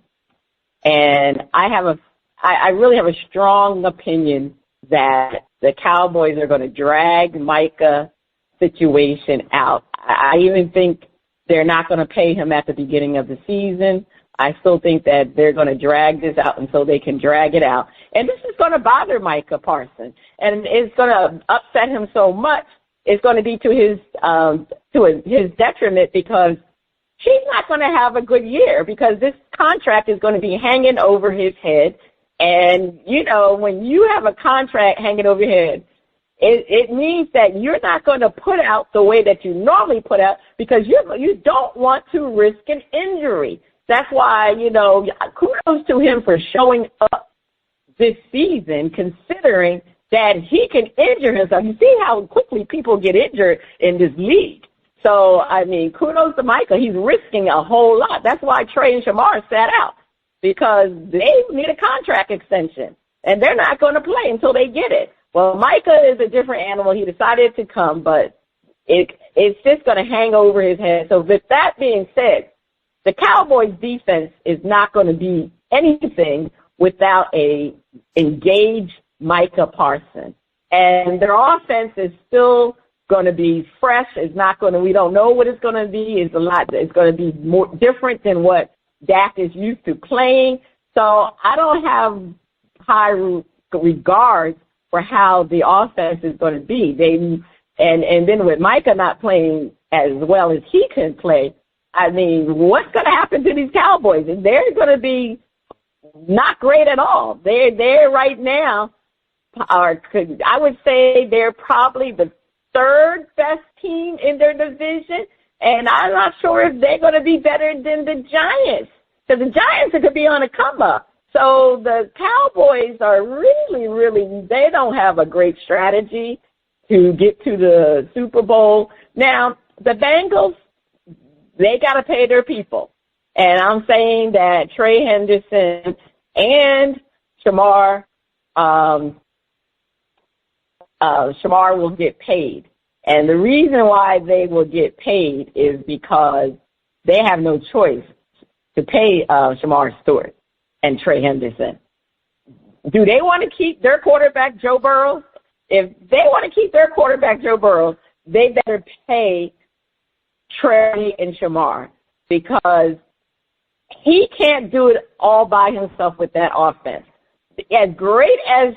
And I really have a strong opinion that the Cowboys are going to drag Micah's situation out. I even think they're not going to pay him at the beginning of the season. I still think that they're going to drag this out until they can drag it out. And this is going to bother Micah Parsons. And it's going to upset him so much, it's going to be to his detriment, because he's not going to have a good year, because this contract is going to be hanging over his head. And, when you have a contract hanging over your head, it means that you're not going to put out the way that you normally put out, because you don't want to risk an injury. That's why, kudos to him for showing up this season, considering that he can injure himself. You see how quickly people get injured in this league. So, kudos to Micah. He's risking a whole lot. That's why Trey and Shamar sat out, because they need a contract extension, and they're not going to play until they get it. Well, Micah is a different animal. He decided to come, but it's just going to hang over his head. So with that being said, the Cowboys' defense is not going to be anything without a engaged Micah Parsons. And their offense is still going to be fresh. We don't know what it's going to be. It's going to be more different than what Dak is used to playing. So I don't have high regards for how the offense is going to be. And then with Micah not playing as well as he can play, what's going to happen to these Cowboys? And they're going to be not great at all. They're right now, I would say they're probably the third best team in their division, and I'm not sure if they're going to be better than the Giants, because the Giants could be on a come up. So the Cowboys are really, they don't have a great strategy to get to the Super Bowl. Now, the Bengals, they got to pay their people. And I'm saying that Trey Henderson and Shamar will get paid. And the reason why they will get paid is because they have no choice to pay Shamar Stewart and Trey Henderson. Do they want to keep their quarterback, Joe Burrow? If they want to keep their quarterback, Joe Burrow, they better pay Trey and Shamar, because he can't do it all by himself with that offense. As great as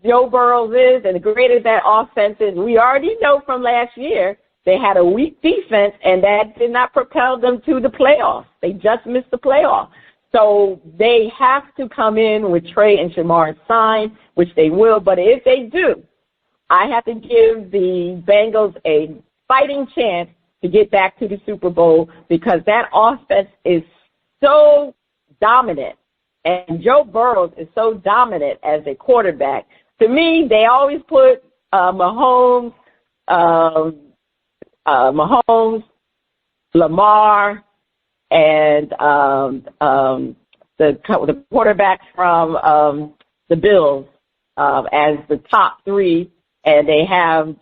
Joe Burrow is and great as that offense is, we already know from last year they had a weak defense, and that did not propel them to the playoffs. They just missed the playoffs. So they have to come in with Trey and Shamar signed, which they will. But if they do, I have to give the Bengals a fighting chance to get back to the Super Bowl, because that offense is so dominant. And Joe Burrow is so dominant as a quarterback. To me, they always put Mahomes, Lamar, and the quarterback from the Bills as the top three, and they have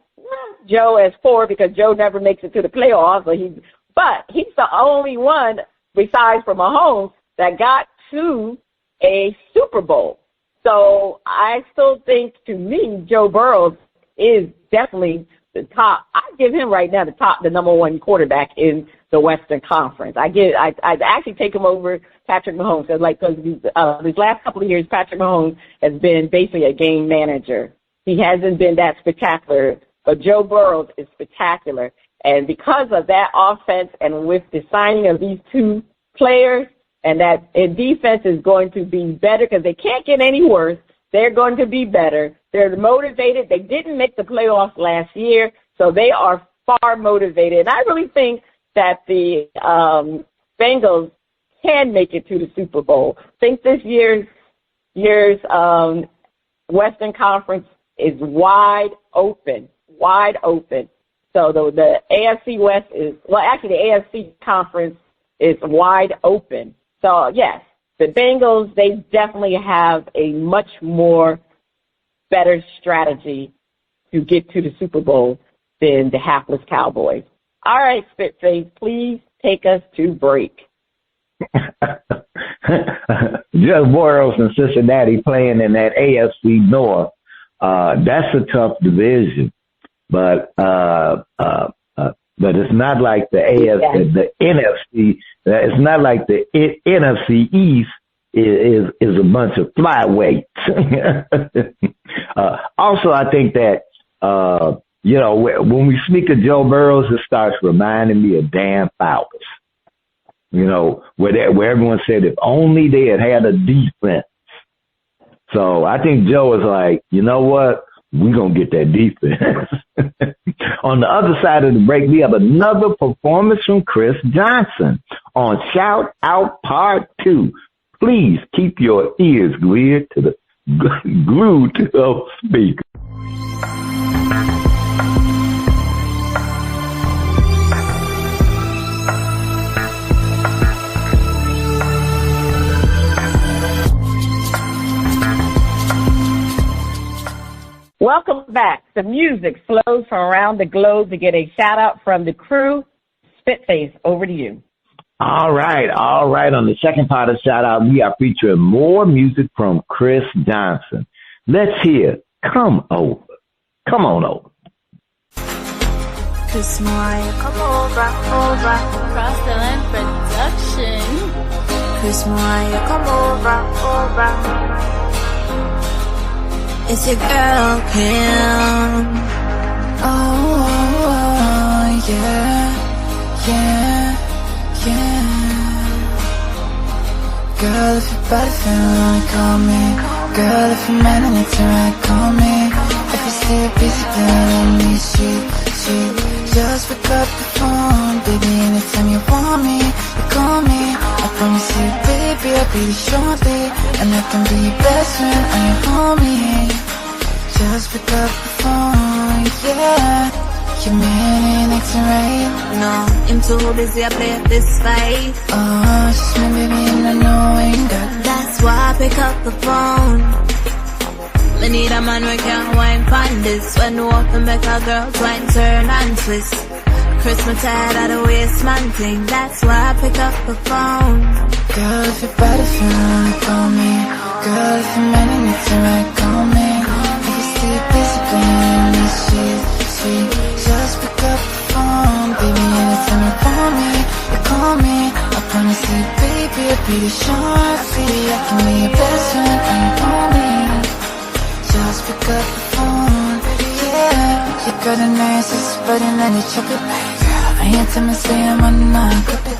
Joe as 4 because Joe never makes it to the playoffs. But he's the only one besides from Mahomes that got to a Super Bowl. So I still think, to me, Joe Burrow is definitely the top. I give him right now the number one quarterback in the Western Conference. I'd actually take him over Patrick Mahomes, because these last couple of years, Patrick Mahomes has been basically a game manager. He hasn't been that spectacular, but Joe Burrow is spectacular. And because of that offense, and with the signing of these two players, and that defense is going to be better, because they can't get any worse. They're going to be better. They're motivated. They didn't make the playoffs last year, so they are far motivated. And I really think that the Bengals can make it to the Super Bowl. I think this year's Western Conference is wide open. So the AFC West the AFC Conference is wide open. So, yes, the Bengals, they definitely have a much more better strategy to get to the Super Bowl than the hapless Cowboys. All right, Spitface, please take us to break. Joe Burrow from Cincinnati playing in that AFC North. That's a tough division, but it's not like the AFC, the NFC. It's not like the NFC East is a bunch of flyweights. Also, I think that when we speak of Joe Burrow, it starts reminding me of Dan Fouts. Where everyone said if only they had a defense. So I think Joe is like, you know what? We're going to get that defense. On the other side of the break, we have another performance from Kriss Jonson on Shout Out Part 2. Please keep your ears glued to the speaker. Welcome back. The music flows from around the globe to get a shout-out from the crew. Spitface, over to you. All right. On the second part of shout-out, we are featuring more music from Kriss Jonson. Let's hear Come Over. Come on over. Kriss Mariah, come over. Cross the line production. Kriss Mariah, come over. It's your girl, Kim. Oh, yeah. Girl, if your body feeling like, call me. Girl, if you're mad and it's alright, call me. If you see a busy girl on me, she just pick up the phone. Baby, anytime you want me, you call me. I promise you, baby, I'll be there shortly. And I can be your best friend and your homie. Just pick up the phone, yeah. Your man ain't acting right. No, I'm too busy, I play this fight. Oh, just my baby and I know I ain't got. That's why I pick up the phone. Me need a man who can wine panties. When you open make a girl twine, turn and twist. Kriss, me tired of the waste man thing. That's why I pick up the phone. Girl, if you're bad, if you wanna call me. Girl, if you're mad, you need to right, call me. If you stay busy, going this shit, sweet. Just pick up the phone, baby. Anytime you call me. I promise you, baby, I'll be the short, baby. I can be your best friend, and you call me. Just pick up the phone, yeah. You got a nice body, and you chop it. Girl, I ain't tell me say I'm on my copy.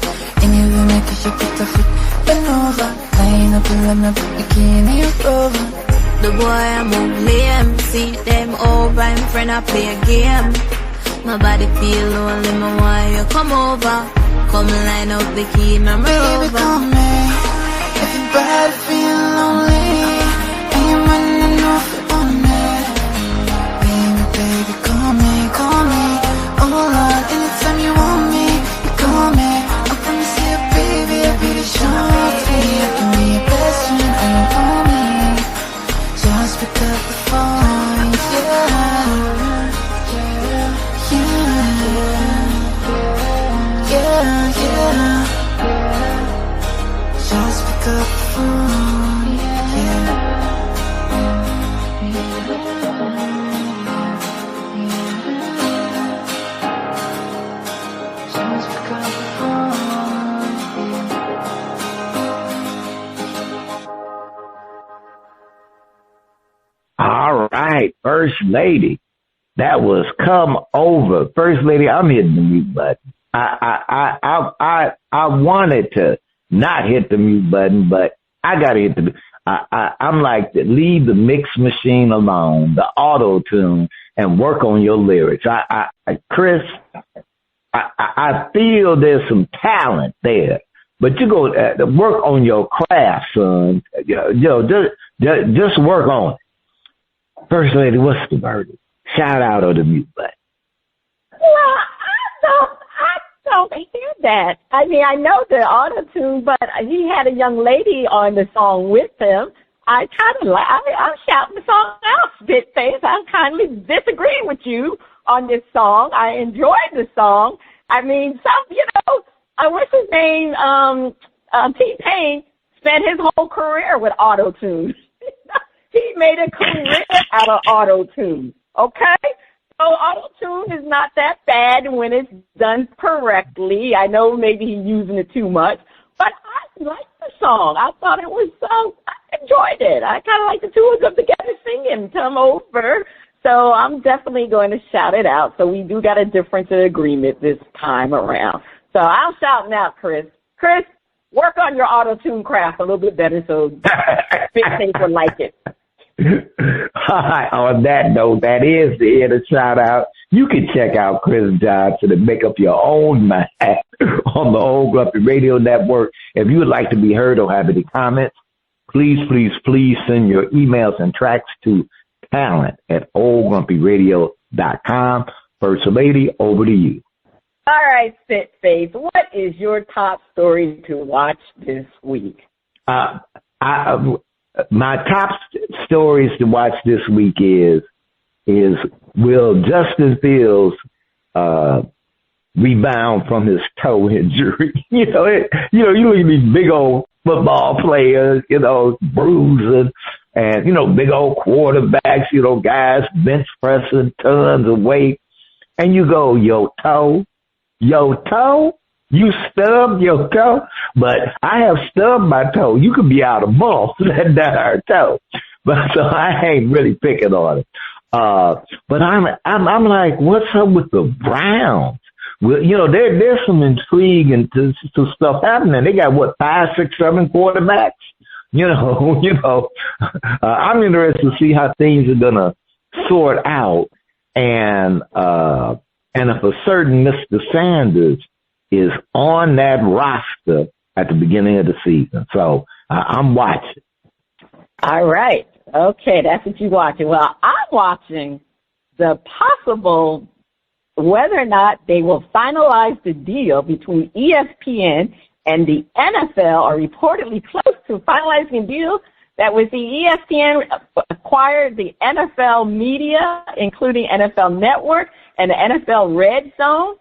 And you will make it, you put the foot bend over. Line up and run up, bikini over. The boy I move lame. See them over in front of play a game. My body feel lonely, my why you come over. Come line up the key, now me over. Baby, call me if your body feel lonely. And your man, I know if you want it. Baby, call me. Oh Lord, anytime you want me, you call me. I promise you, baby, I'll be the shorty. I can be your best friend, and you call me. Just pick up the phone, yeah. Just pick up the phone, yeah. Just pick up the phone, All right, First Lady. That was Come Over. First Lady, I'm hitting the mute button. I wanted to not hit the mute button, but I gotta hit the. I'm like, leave the mix machine alone, the auto tune, and work on your lyrics. Kriss, I feel there's some talent there, but you go work on your craft, son. Just work on it. First Lady, what's the verdict? Shout out on the mute button. Well, I don't hear that. I mean, I know the auto-tune, but he had a young lady on the song with him. I kind of I'm shouting the song out, Spitface. I'm kindly disagreeing with you on this song. I enjoyed the song. I mean, what's his name? T-Pain spent his whole career with auto-tune. He made a career out of auto-tune, okay? So auto-tune is not that bad when it's done correctly. I know maybe he's using it too much, but I liked the song. I thought it was, I enjoyed it. I kind of like the two of them together singing, Come Over. So I'm definitely going to shout it out. So we do got a difference of agreement this time around. So I'm shouting out Kriss. Kriss, work on your auto-tune craft a little bit better so Spitface will like it. On that note, that is the end of shout out. You can check out Kriss Jonson and make up your own mind on the Old Grumpy Radio Network. If you would like to be heard or have any comments, please send your emails and tracks to talent@oldgrumpyradio.com. First Lady, over to you. All right, Spitface, what is your top story to watch this week? My top stories to watch this week is will Justin Fields rebound from his toe injury? You look at these big old football players, bruising, and big old quarterbacks, guys bench pressing tons of weight, and you go, your toe. You stubbed your toe, but I have stubbed my toe. You could be out a month that our toe, but so I ain't really picking on it. But I'm like, what's up with the Browns? Well, there's some intrigue and to stuff happening. They got 5, 6, 7 quarterbacks. I'm interested to see how things are gonna sort out, and if a certain Mr. Sanders is on that roster at the beginning of the season. So I'm watching. All right. Okay, that's what you're watching. Well, I'm watching the possible whether or not they will finalize the deal between ESPN and the NFL are reportedly close finalizing a deal that with the ESPN acquired the NFL media, including NFL Network and the NFL Red Zone,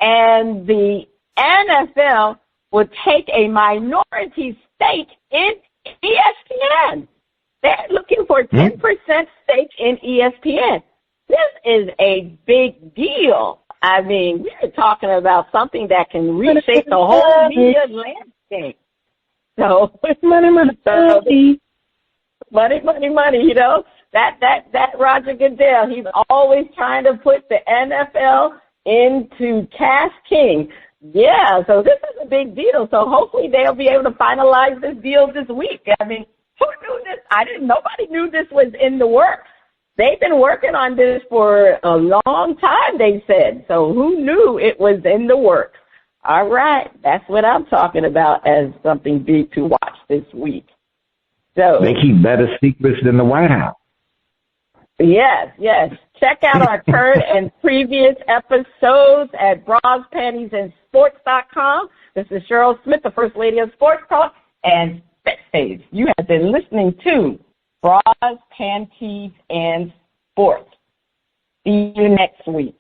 and the NFL would take a minority stake in ESPN. They're looking for 10% stake in ESPN. This is a big deal. I mean, we're talking about something that can reshape the whole media landscape. So, money, you know, that Roger Goodell, he's always trying to put the NFL into cash king. Yeah, so this is a big deal. So hopefully they'll be able to finalize this deal this week. I mean, who knew this? Nobody knew this was in the works. They've been working on this for a long time, they said. So who knew it was in the works? All right, that's what I'm talking about as something big to watch this week. So they keep better secrets than the White House. Yes. Check out our current and previous episodes at BrasPantiesAndSports.com. This is Cheryl Smith, the First Lady of Sports Talk, and Spitface. You have been listening to Bras, Panties, and Sports. See you next week.